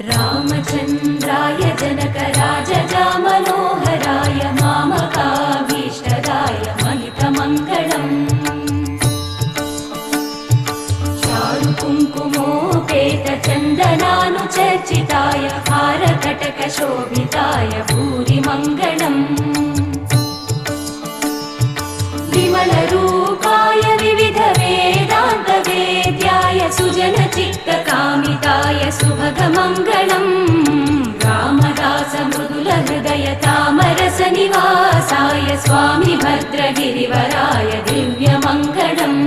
रामचन्द्राय जनकराजजामनोहराय मामकाभीष्टदाय महितमङ्गलम् चारुकुङ्कुमोपेतचन्दनानुचर्चिताय हारकटकशोभिताय भूरिमङ्गलम् विमलरूपाय विविधवेदान्तवेद्याय सुजनचित्तकामिताय सुभगमङ्गलम् रामदासमृदुलहृदय तामरसनिवासाय स्वामि भद्रगिरिवराय दिव्यमङ्गलम्